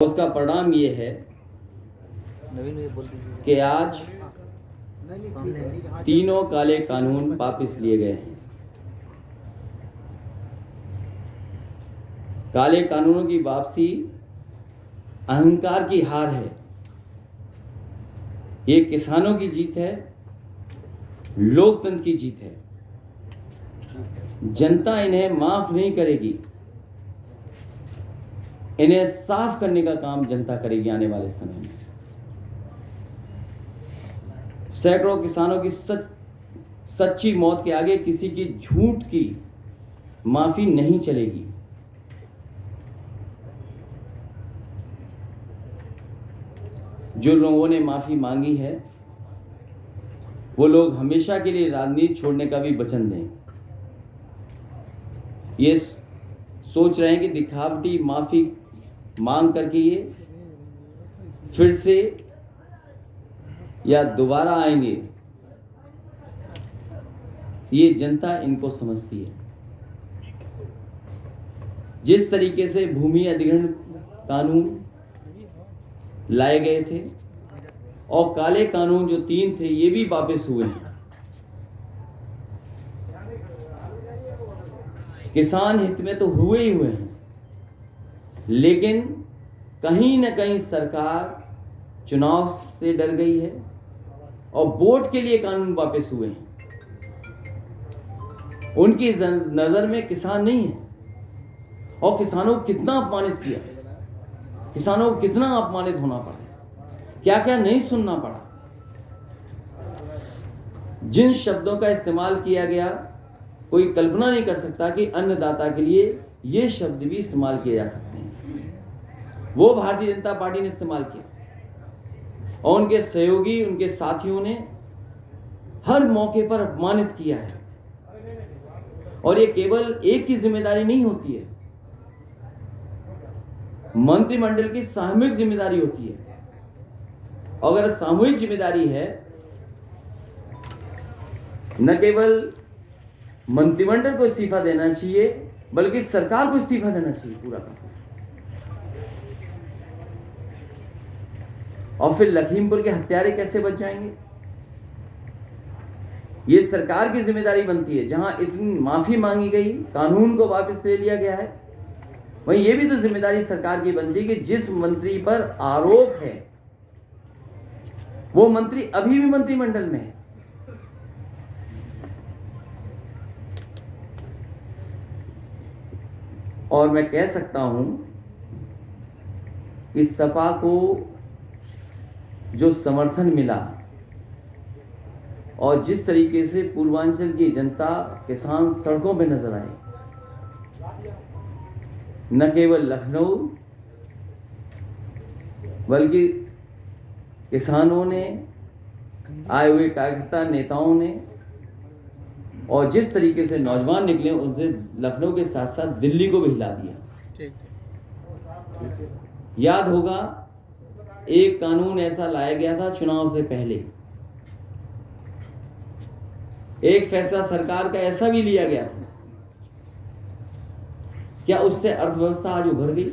उसका परिणाम ये है कि आज तीनों काले कानून वापस लिए गए हैं। काले कानूनों की वापसी अहंकार की हार है। ये किसानों की जीत है, लोकतंत्र की जीत है। जनता इन्हें माफ नहीं करेगी। इन्हें साफ करने का काम जनता करेगी आने वाले समय में। सैकड़ों किसानों की सच्ची मौत के आगे किसी की झूठ की माफी नहीं चलेगी। जो लोगों ने माफी मांगी है वो लोग हमेशा के लिए राजनीति छोड़ने का भी वचन दें। ये सोच रहे हैं कि दिखावटी माफी मांग करके ये फिर से या दोबारा आएंगे, ये जनता इनको समझती है। जिस तरीके से भूमि अधिग्रहण कानून लाए गए थे और काले कानून जो 3 थे ये भी वापस हुए हैं। किसान हित में तो हुए ही हुए हैं, लेकिन कहीं न कहीं सरकार चुनाव से डर गई है और वोट के लिए कानून वापस हुए हैं। उनकी नजर में किसान नहीं है। और किसानों को कितना अपमानित किया, किसानों को कितना अपमानित होना पड़ा, क्या क्या नहीं सुनना पड़ा। जिन शब्दों का इस्तेमाल किया गया कोई कल्पना नहीं कर सकता कि अन्नदाता के लिए ये शब्द भी इस्तेमाल किए जा सकते हैं। वो भारतीय जनता पार्टी ने इस्तेमाल किया और उनके सहयोगी, उनके साथियों ने हर मौके पर अपमानित किया है। और ये केवल एक की जिम्मेदारी नहीं होती है, मंत्रिमंडल की सामूहिक जिम्मेदारी होती है। अगर सामूहिक जिम्मेदारी है, न केवल मंत्रिमंडल को इस्तीफा देना चाहिए बल्कि सरकार को इस्तीफा देना चाहिए पूरा का। और फिर लखीमपुर के हत्यारे कैसे बच जाएंगे? ये सरकार की जिम्मेदारी बनती है। जहां इतनी माफी मांगी गई, कानून को वापस ले लिया गया है, वहीं ये भी तो जिम्मेदारी सरकार की बनती है कि जिस मंत्री पर आरोप है वो मंत्री अभी भी मंत्रिमंडल में है। और मैं कह सकता हूं कि सपा को जो समर्थन मिला और जिस तरीके से पूर्वांचल की जनता, किसान सड़कों पे नजर आए, न केवल लखनऊ बल्कि किसानों ने, आए हुए कार्यकर्ता नेताओं ने, और जिस तरीके से नौजवान निकले उनसे लखनऊ के साथ साथ दिल्ली को भी हिला दिया। याद होगा एक कानून ऐसा लाया गया था चुनाव से पहले, एक फैसला सरकार का ऐसा भी लिया गया था। क्या उससे अर्थव्यवस्था आज उभर गई?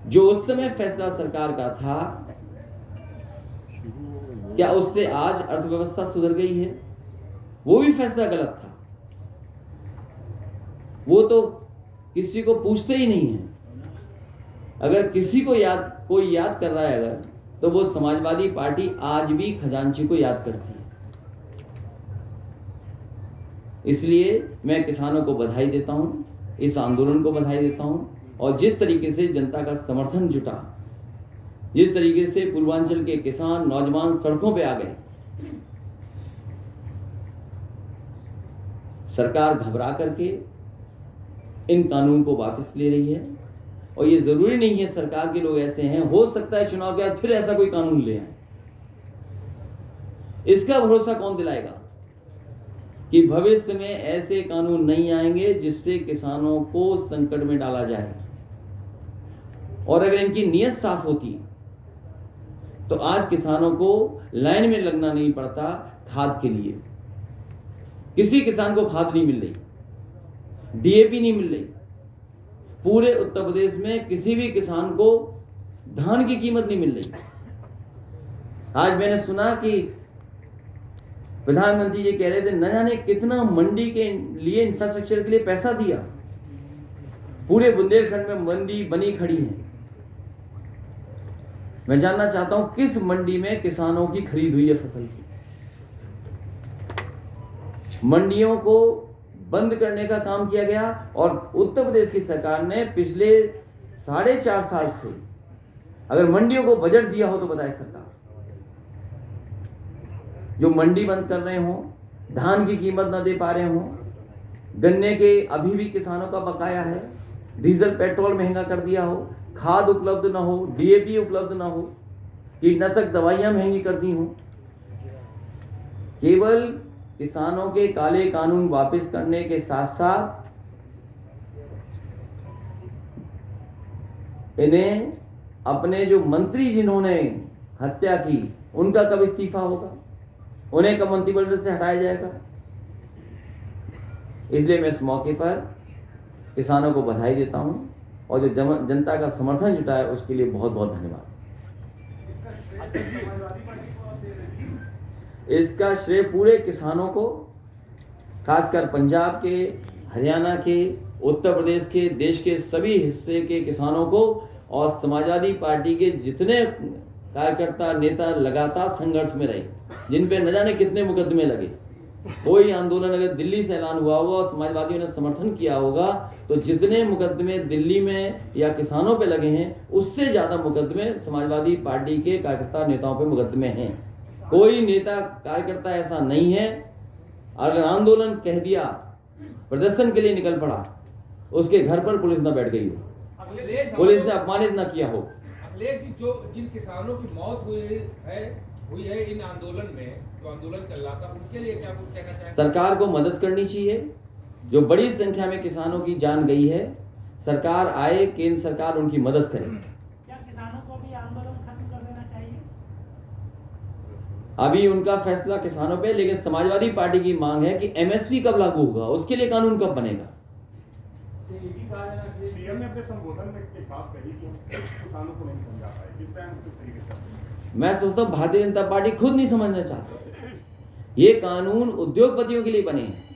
जो उस समय फैसला सरकार का था, क्या उससे आज अर्थव्यवस्था सुधर गई है? वो भी फैसला गलत था। वो तो किसी को पूछते ही नहीं है। अगर किसी को कोई याद कर रहा है अगर, तो वो समाजवादी पार्टी आज भी खजांची को याद करती है। इसलिए मैं किसानों को बधाई देता हूं, इस आंदोलन को बधाई देता हूं। और जिस तरीके से जनता का समर्थन जुटा, जिस तरीके से पूर्वांचल के किसान, नौजवान सड़कों पे आ गए, सरकार घबरा करके इन कानून को वापस ले रही है। और ये जरूरी नहीं है सरकार के लोग ऐसे हैं, हो सकता है चुनाव के बाद फिर ऐसा कोई कानून ले आए। इसका भरोसा कौन दिलाएगा कि भविष्य में ऐसे कानून नहीं आएंगे जिससे किसानों को संकट में डाला जाए? और अगर इनकी नीयत साफ होती तो आज किसानों को लाइन में लगना नहीं पड़ता खाद के लिए। किसी किसान को खाद नहीं मिल रही, डीएपी नहीं मिल रही, पूरे उत्तर प्रदेश में किसी भी किसान को धान की कीमत नहीं मिल रही। आज मैंने सुना कि प्रधानमंत्री जी कह रहे थे न जाने कितना मंडी के लिए इंफ्रास्ट्रक्चर के लिए पैसा दिया। पूरे बुंदेलखंड में मंडी बनी खड़ी है। मैं जानना चाहता हूं किस मंडी में किसानों की खरीद हुई है फसल की। मंडियों को बंद करने का काम किया गया और उत्तर प्रदेश की सरकार ने पिछले 4.5 साल से अगर मंडियों को बजट दिया हो तो बताए सरकार, जो मंडी बंद कर रहे हो, धान की कीमत ना दे पा रहे हो, गन्ने के अभी भी किसानों का बकाया है, डीजल पेट्रोल महंगा कर दिया हो, खाद उपलब्ध ना हो, डीएपी उपलब्ध ना हो, कीटनाशक दवाइयां महंगी कर दी हो, केवल किसानों के काले कानून वापस करने के साथ साथ इन्हें अपने जो मंत्री जिन्होंने हत्या की उनका कब इस्तीफा होगा, उन्हें कब मंत्रिमंडल से हटाया जाएगा। इसलिए मैं इस मौके पर किसानों को बधाई देता हूं और जो जनता का समर्थन जुटा है उसके लिए बहुत बहुत धन्यवाद। इसका श्रेय पूरे किसानों को, खासकर पंजाब के, हरियाणा के, उत्तर प्रदेश के, देश के सभी हिस्से के किसानों को और समाजवादी पार्टी के जितने कार्यकर्ता नेता लगातार संघर्ष में रहे, जिन पे न जाने कितने मुकदमे लगे। कोई आंदोलन अगर दिल्ली से ऐलान हुआ होगा और समाजवादियों ने समर्थन किया होगा तो जितने मुकदमे दिल्ली में या किसानों पे लगे हैं उससे ज्यादा मुकदमे समाजवादी पार्टी के कार्यकर्ता नेताओं पे मुकदमे हैं। कोई नेता कार्यकर्ता ऐसा नहीं है अगर आंदोलन कह दिया, प्रदर्शन के लिए निकल पड़ा, उसके घर पर पुलिस न बैठ गई हो, पुलिस ने अपमानित न किया हो। अखिलेश जी, जो जिन किसानों की मौत हुई है इन आंदोलन में, जो आंदोलन चल रहा था, उनके लिए क्या कुछ कहना चाहेंगे? सरकार को मदद करनी चाहिए। जो बड़ी संख्या में किसानों की जान गई है, सरकार आए, केंद्र सरकार उनकी मदद करे। क्या किसानों को भी आंदोलन खत्म कर देना चाहिए? अभी उनका फैसला किसानों पे, लेकिन समाजवादी पार्टी की मांग है कि एमएसपी कब लागू होगा, उसके लिए कानून कब बनेगा। सीएम ने अपने संबोधन में एक बात कही कि किसानों को नहीं समझा पाए, किस तरीके से? मैं सोचता हूं भारतीय जनता पार्टी खुद नहीं समझना चाहती। ये कानून उद्योगपतियों के लिए बने हैं।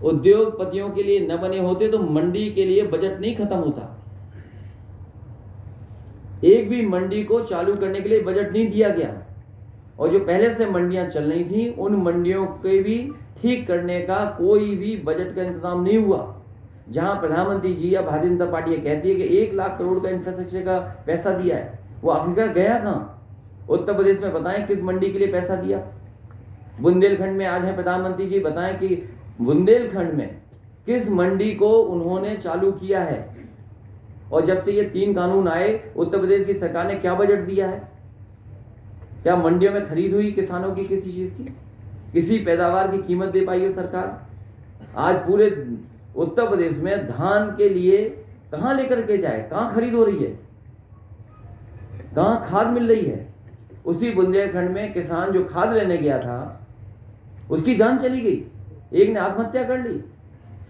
उद्योगपतियों के लिए न बने होते तो मंडी के लिए बजट नहीं खत्म होता। एक भी मंडी को चालू करने के लिए बजट नहीं दिया गया और जो पहले से मंडियां चल रही थी उन मंडियों के भी ठीक करने का कोई भी बजट का इंतजाम नहीं हुआ। जहां प्रधानमंत्री जी या भारतीय जनता पार्टी ये कहती है कि 1 लाख करोड़ का इंफ्रास्ट्रक्चर का पैसा दिया है, वो आखिरकार गया कहां? उत्तर प्रदेश में बताएं किस मंडी के लिए पैसा दिया। बुंदेलखंड में आज है प्रधानमंत्री जी, बताएं कि बुंदेलखंड में किस मंडी को उन्होंने चालू किया है। और जब से ये 3 कानून आए उत्तर प्रदेश की सरकार ने क्या बजट दिया है? क्या मंडियों में खरीद हुई किसानों की किसी चीज की? किसी पैदावार की कीमत दे पाई हो सरकार? आज पूरे उत्तर प्रदेश में धान के लिए कहां लेकर के जाए, कहां खरीद हो रही है, कहां खाद मिल रही है? उसी बुंदेलखंड में किसान जो खाद लेने गया था उसकी जान चली गई, एक ने आत्महत्या कर ली।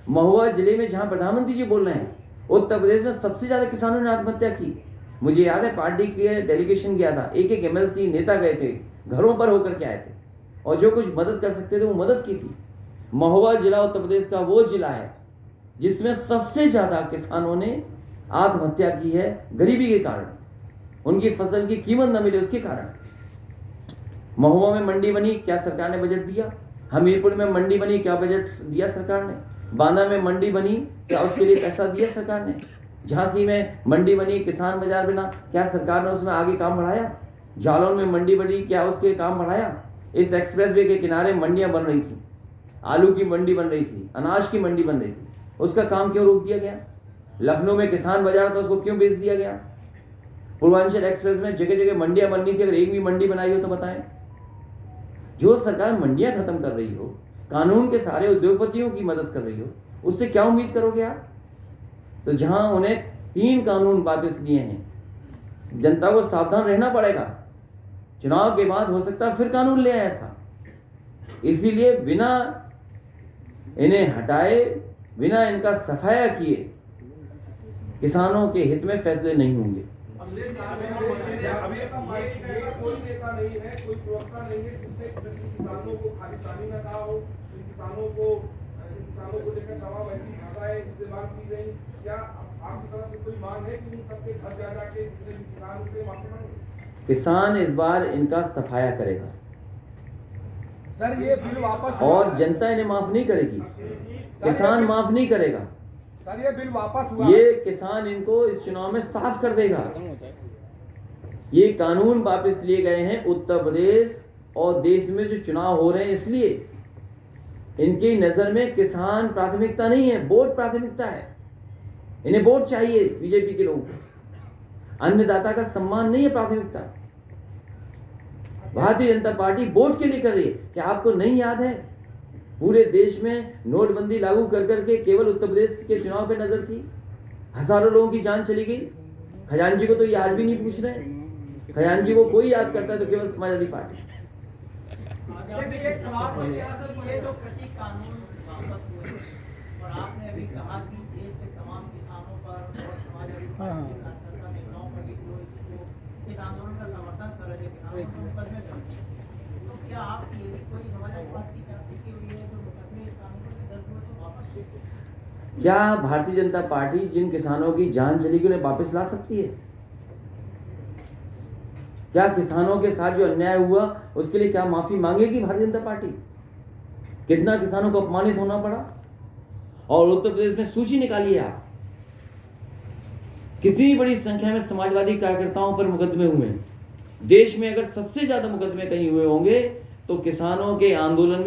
महुआ जिले में जहां प्रधानमंत्री जी बोल रहे हैं उत्तर प्रदेश में सबसे ज्यादा किसानों ने आत्महत्या की। मुझे याद है पार्टी के डेलीगेशन गया था, एक एमएलसी नेता गए थे, घरों पर होकर के आए थे और जो कुछ मदद कर सकते थे वो मदद की थी। महुआ जिला उत्तर प्रदेश का वो जिला है जिसमें सबसे ज्यादा किसानों ने आत्महत्या की है गरीबी के कारण, उनकी फसल की कीमत न मिले उसके कारण। महुआ में मंडी बनी, क्या सरकार ने बजट दिया? हमीरपुर में मंडी बनी, क्या बजट दिया सरकार ने? बांदा में मंडी बनी, क्या उसके लिए पैसा दिया सरकार ने? झांसी में मंडी बनी, किसान बाजार बना, क्या सरकार ने उसमें आगे काम बढ़ाया? जालौन में मंडी बनी, क्या उसके काम बढ़ाया? इस एक्सप्रेसवे के किनारे मंडियां बन रही थी, आलू की मंडी बन रही थी, अनाज की मंडी बन रही थी, उसका काम क्यों रोक दिया गया? लखनऊ में किसान बाजार था, उसको क्यों बेच दिया गया? पूर्वांचल एक्सप्रेस में जगह जगह मंडियां बन रही थी, अगर एक भी मंडी बनाई हो तो बताएं। जो सरकार मंडियां खत्म कर रही हो, कानून के सारे उद्योगपतियों की मदद कर रही हो, उससे क्या उम्मीद करोगे आप? तो जहां उन्हें 3 कानून वापस लिए हैं, जनता को सावधान रहना पड़ेगा। चुनाव के बाद हो सकता है फिर कानून ले आए ऐसा। इसीलिए बिना इन्हें हटाए, बिना इनका सफाया किए किसानों के हित में फैसले नहीं होंगे। अभी ये कोई नेता नहीं है, कोई प्रवक्ता नहीं है जिसने किसानों को खाली पानी में कहा हो, किसानों को लेकर दबाव ऐसी भाषाएं इस्तेमाल की गई। क्या आपकी तरफ से कोई मांग है कि उन सबके घर जा जाके किसान से माफी मांगे? किसान इस बार इनका सफाया करेगा सर ये बिल वापस और जनता इन्हें माफ नहीं करेगी। किसान माफ नहीं करेगा। सर ये बिल वापस हुआ। ये किसान इनको इस चुनाव में साफ कर देगा। ये कानून वापस लिए गए हैं उत्तर प्रदेश और देश में जो चुनाव हो रहे हैं, इसलिए इनकी नजर में किसान प्राथमिकता नहीं है, वोट प्राथमिकता है। इन्हें वोट चाहिए बीजेपी के लोगों को। अन्नदाता का सम्मान नहीं है प्राथमिकता। भारतीय जनता पार्टी वोट के लिए कर रही है। क्या आपको नहीं याद है पूरे देश में नोटबंदी लागू कर करके केवल उत्तर प्रदेश के चुनाव पे नजर थी, हजारों लोगों की जान चली गई। खजानजी को तो ये आज भी नहीं पूछ रहे। खजानजी को कोई याद करता है तो केवल समाजवादी पार्टी। एक सवाल हो गया सर, ये जो कृषि कानून वापस हुए और आपने अभी कहा कि देश के तमाम किसानों पर और समाजवादी पार्टी के कार्यकर्ता नेताओं पर भी जो इस आंदोलन का समर्थन कर रहे थे, किसानों को मुकदमे चल रहे हैं, तो क्या आपकी ये भी कोई समाजवादी पार्टी की तरफ से की हुई है जो मुकदमे इस कानून पर दर्ज हुए तो वापस? क्या भारतीय जनता पार्टी जिन किसानों की जान चली गई उन्हें वापस ला सकती है? क्या किसानों के साथ जो अन्याय हुआ उसके लिए क्या माफी मांगेगी भारतीय जनता पार्टी? कितना किसानों को अपमानित होना पड़ा। और उत्तर प्रदेश में सूची निकालिए आप, कितनी बड़ी संख्या में समाजवादी कार्यकर्ताओं पर मुकदमे हुए हैं। देश में अगर सबसे ज्यादा मुकदमे कहीं हुए होंगे तो किसानों के आंदोलन में